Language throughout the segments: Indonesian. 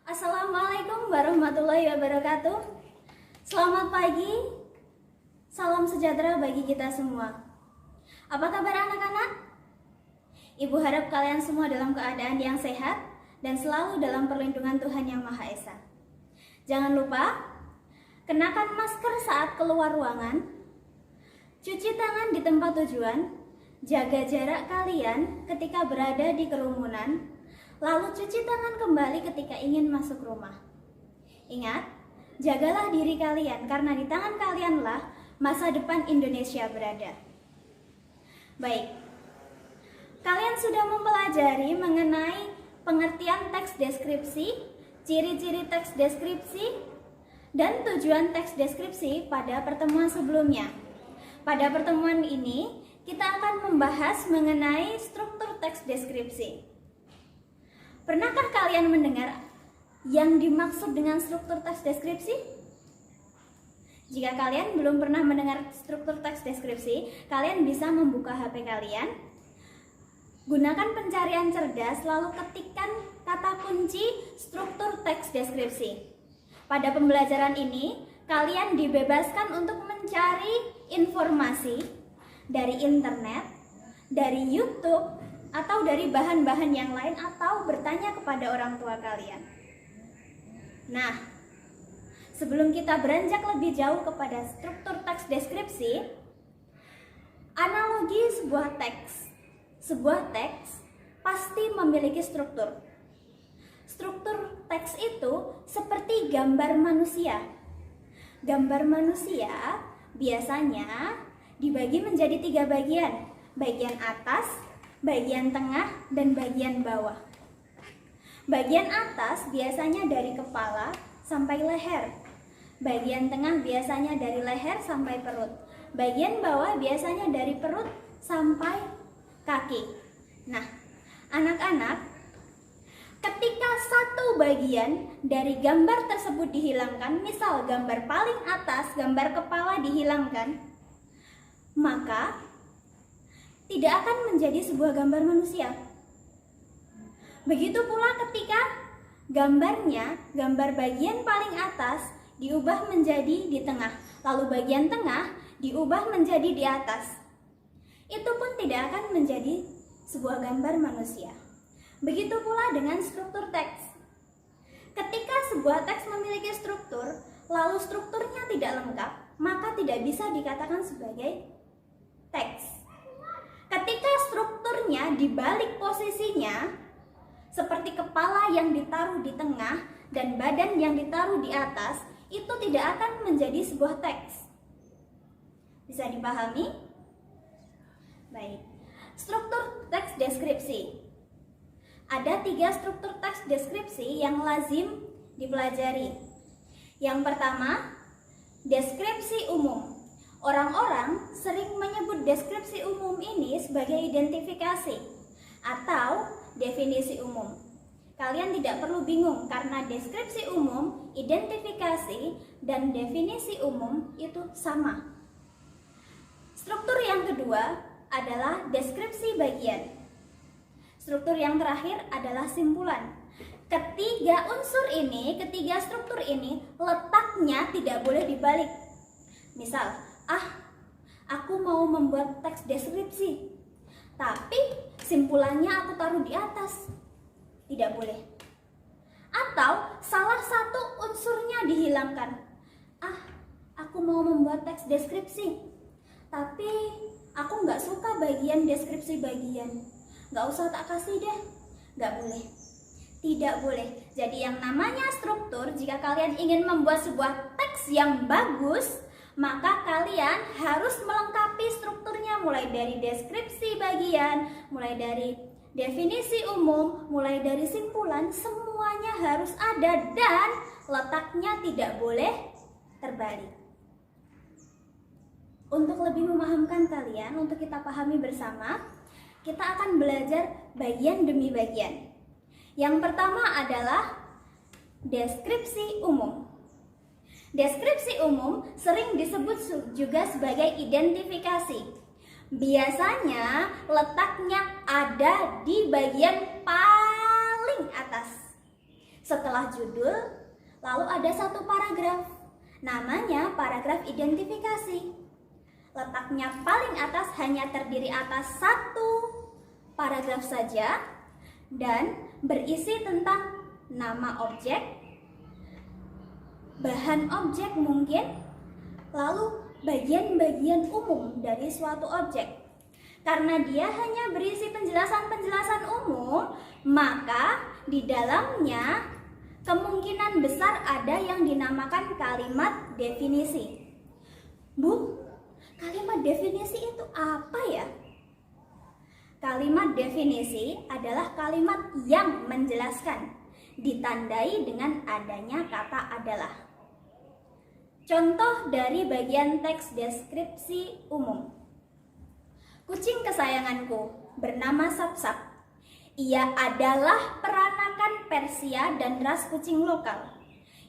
Assalamualaikum warahmatullahi wabarakatuh. Selamat pagi, salam sejahtera bagi kita semua. Apa kabar anak-anak? Ibu harap kalian semua dalam keadaan yang sehat dan selalu dalam perlindungan Tuhan Yang Maha Esa. Jangan lupa, kenakan masker saat keluar ruangan, cuci tangan di tempat tujuan, jaga jarak kalian ketika berada di kerumunan, lalu cuci tangan kembali ketika ingin masuk rumah. Ingat, jagalah diri kalian karena di tangan kalianlah masa depan Indonesia berada. Baik, kalian sudah mempelajari mengenai pengertian teks deskripsi, ciri-ciri teks deskripsi, dan tujuan teks deskripsi pada pertemuan sebelumnya. Pada pertemuan ini, kita akan membahas mengenai struktur teks deskripsi. Pernahkah kalian mendengar yang dimaksud dengan struktur teks deskripsi? Jika kalian belum pernah mendengar struktur teks deskripsi, kalian bisa membuka HP kalian, gunakan pencarian cerdas, lalu ketikkan kata kunci struktur teks deskripsi. Pada pembelajaran ini, kalian dibebaskan untuk mencari informasi dari internet, dari YouTube, atau dari bahan-bahan yang lain, atau bertanya kepada orang tua kalian. Nah, sebelum kita beranjak lebih jauh kepada struktur teks deskripsi, analogi sebuah teks. Sebuah teks pasti memiliki struktur. Struktur teks itu seperti gambar manusia. Gambar manusia biasanya dibagi menjadi 3 bagian. Bagian atas, bagian tengah, dan bagian bawah. Bagian atas biasanya dari kepala sampai leher. Bagian tengah biasanya dari leher sampai perut. Bagian bawah biasanya dari perut sampai kaki. Nah, anak-anak, ketika satu bagian dari gambar tersebut dihilangkan, misal gambar paling atas, gambar kepala dihilangkan, maka tidak akan menjadi sebuah gambar manusia. Begitu pula ketika gambar bagian paling atas diubah menjadi di tengah, lalu bagian tengah diubah menjadi di atas. Itu pun tidak akan menjadi sebuah gambar manusia. Begitu pula dengan struktur teks. Ketika sebuah teks memiliki struktur, lalu strukturnya tidak lengkap, maka tidak bisa dikatakan sebagai teks. Ketika strukturnya dibalik posisinya, seperti kepala yang ditaruh di tengah dan badan yang ditaruh di atas, itu tidak akan menjadi sebuah teks. Bisa dipahami? Baik. Struktur teks deskripsi. Ada 3 struktur teks deskripsi yang lazim dipelajari. Yang pertama, deskripsi umum. Orang-orang sering menyebut deskripsi umum ini sebagai identifikasi atau definisi umum. Kalian tidak perlu bingung karena deskripsi umum, identifikasi, dan definisi umum itu sama. Struktur yang kedua adalah deskripsi bagian. Struktur yang terakhir adalah simpulan. Ketiga struktur ini letaknya tidak boleh dibalik. Misal, aku mau membuat teks deskripsi, tapi simpulannya aku taruh di atas. Tidak boleh. Atau salah satu unsurnya dihilangkan. Aku mau membuat teks deskripsi, tapi aku nggak suka bagian deskripsi bagian. Nggak usah tak kasih deh. Nggak boleh. Tidak boleh. Jadi yang namanya struktur, jika kalian ingin membuat sebuah teks yang bagus, maka kalian harus melengkapi strukturnya mulai dari deskripsi bagian, mulai dari definisi umum, mulai dari simpulan, semuanya harus ada dan letaknya tidak boleh terbalik. Untuk lebih memahamkan kalian, untuk kita pahami bersama, kita akan belajar bagian demi bagian. Yang pertama adalah deskripsi umum. Deskripsi umum sering disebut juga sebagai identifikasi. Biasanya letaknya ada di bagian paling atas. Setelah judul, lalu ada satu paragraf. Namanya paragraf identifikasi. Letaknya paling atas hanya terdiri atas satu paragraf saja dan berisi tentang nama objek, bahan objek mungkin, lalu bagian-bagian umum dari suatu objek. Karena dia hanya berisi penjelasan-penjelasan umum, maka di dalamnya kemungkinan besar ada yang dinamakan kalimat definisi. Bu, kalimat definisi itu apa ya? Kalimat definisi adalah kalimat yang menjelaskan, ditandai dengan adanya kata adalah. Contoh dari bagian teks deskripsi umum. Kucing kesayanganku bernama Sap-Sap. Ia adalah peranakan Persia dan ras kucing lokal.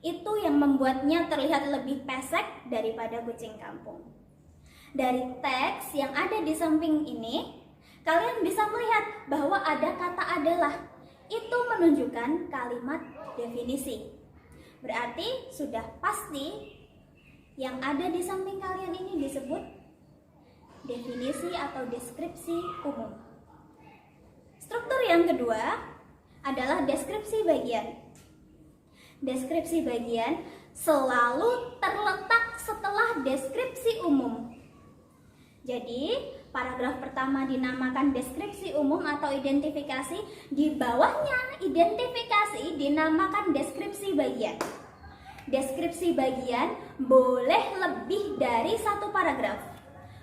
Itu yang membuatnya terlihat lebih pesek daripada kucing kampung. Dari teks yang ada di samping ini, kalian bisa melihat bahwa ada kata adalah. Itu menunjukkan kalimat definisi. Berarti sudah pasti yang ada di samping kalian ini disebut definisi atau deskripsi umum. Struktur yang kedua adalah deskripsi bagian. Deskripsi bagian selalu terletak setelah deskripsi umum. Jadi, paragraf pertama dinamakan deskripsi umum atau identifikasi, di bawahnya identifikasi dinamakan deskripsi bagian. Deskripsi bagian boleh lebih dari satu paragraf.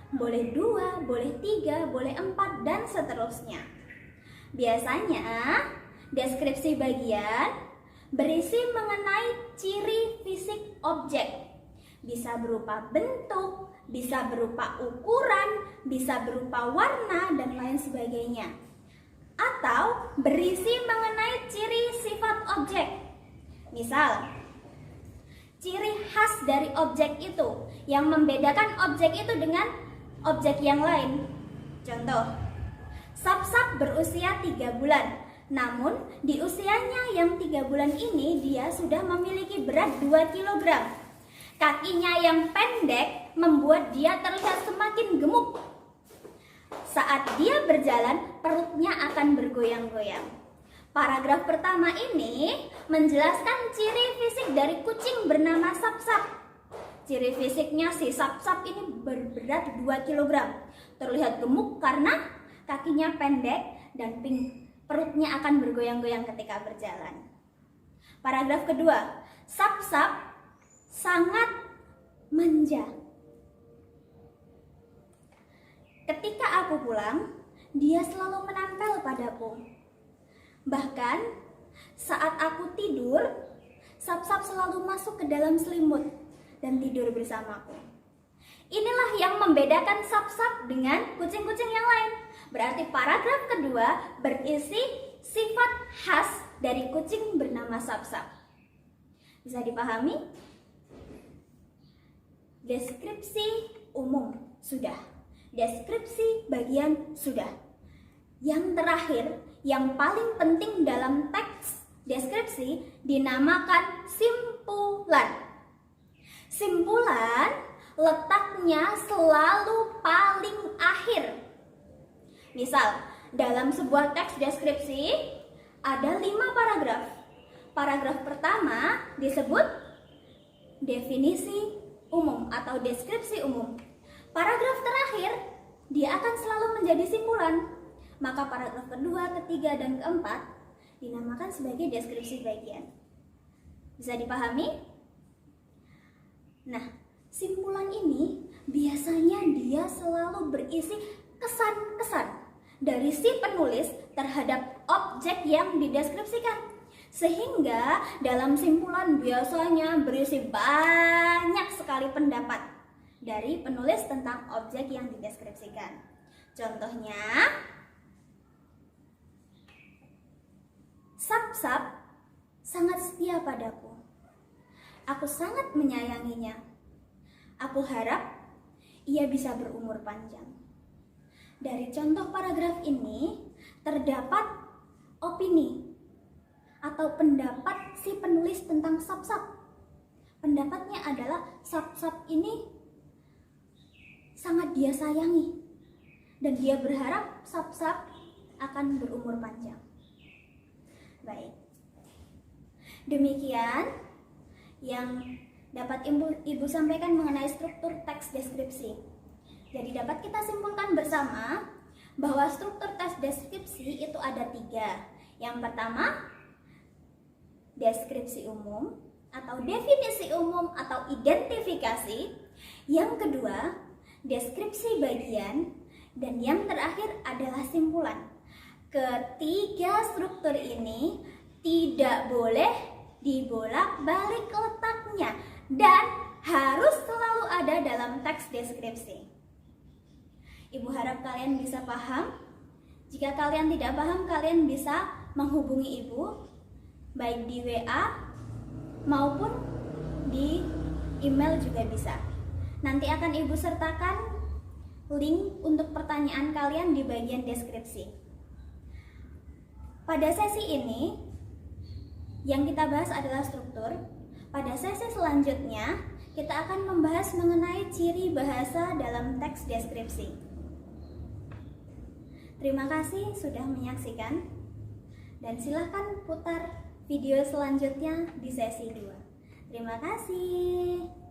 Boleh 2, boleh 3, boleh 4, dan seterusnya. Biasanya, deskripsi bagian berisi mengenai ciri fisik objek. Bisa berupa bentuk, bisa berupa ukuran, bisa berupa warna, dan lain sebagainya. Atau berisi mengenai ciri sifat objek. Misal, ciri khas dari objek itu yang membedakan objek itu dengan objek yang lain. Contoh, Sap-Sap berusia 3 bulan. Namun di usianya yang 3 bulan ini dia sudah memiliki berat 2 kg. Kakinya yang pendek membuat dia terlihat semakin gemuk. Saat dia berjalan, perutnya akan bergoyang-goyang. Paragraf pertama ini menjelaskan ciri fisik dari kucing bernama Sap-Sap. Ciri fisiknya si Sap-Sap ini berberat 2 kg. Terlihat gemuk karena kakinya pendek dan perutnya akan bergoyang-goyang ketika berjalan. Paragraf kedua, Sap-Sap sangat manja. Ketika aku pulang, dia selalu menempel padaku. Bahkan saat aku tidur, Sap-Sap selalu masuk ke dalam selimut dan tidur bersamaku. Inilah yang membedakan Sap-Sap dengan kucing-kucing yang lain. Berarti paragraf kedua berisi sifat khas dari kucing bernama Sap-Sap. Bisa dipahami? Deskripsi umum sudah. Deskripsi bagian sudah. Yang terakhir, yang paling penting dalam teks deskripsi dinamakan simpulan. Simpulan letaknya selalu paling akhir. Misal, dalam sebuah teks deskripsi ada 5 paragraf. Paragraf pertama disebut definisi umum atau deskripsi umum. Paragraf terakhir dia akan selalu menjadi simpulan. Maka paragraf kedua, ketiga, dan keempat dinamakan sebagai deskripsi bagian. Bisa dipahami? Nah, simpulan ini biasanya dia selalu berisi kesan-kesan dari si penulis terhadap objek yang dideskripsikan. Sehingga dalam simpulan biasanya berisi banyak sekali pendapat dari penulis tentang objek yang dideskripsikan. Contohnya, Sap-Sap sangat setia padaku. Aku sangat menyayanginya. Aku harap ia bisa berumur panjang. Dari contoh paragraf ini terdapat opini atau pendapat si adalah sub-sub ini sangat dia sayangi dan dia berharap sub-sub akan berumur panjang. Baik, demikian yang dapat Ibu sampaikan mengenai struktur teks deskripsi. Jadi dapat kita simpulkan bersama bahwa struktur teks deskripsi itu ada 3. Yang pertama, deskripsi umum atau definisi umum atau identifikasi. Yang kedua, deskripsi bagian. Dan yang terakhir adalah simpulan. Ketiga struktur ini tidak boleh dibolak-balik letaknya dan harus selalu ada dalam teks deskripsi. Ibu harap kalian bisa paham. Jika kalian tidak paham, kalian bisa menghubungi Ibu baik di WA maupun di email juga bisa. Nanti akan Ibu sertakan link untuk pertanyaan kalian di bagian deskripsi. Pada sesi ini yang kita bahas adalah struktur. Pada sesi selanjutnya kita akan membahas mengenai ciri bahasa dalam teks deskripsi. Terima kasih sudah menyaksikan dan silahkan putar video selanjutnya di sesi 2. Terima kasih.